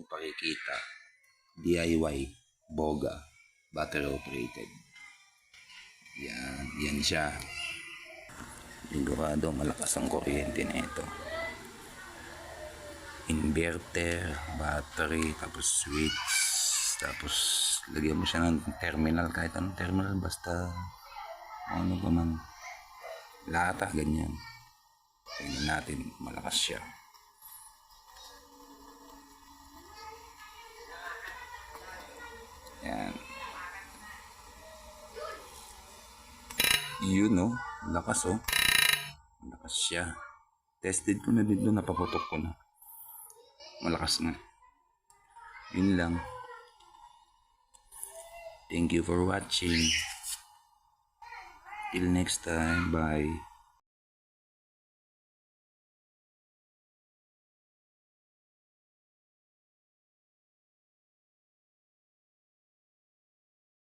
pakikita. DIY Boga battery operated. Yan siya. Sigurado malakas ang kuryente na ito. Inverter, battery, tapos switch, tapos lagyan mo siya ng terminal, kahit anong terminal, basta ano pa man, lata, ganyan. Tingnan natin, malakas siya. Yan. Yun, no? Lakas, oh. Malakas siya. Tested ko na dito, napaputok ko na. Malakas nga. Yun lang. Thank you for watching. Till next time. Bye.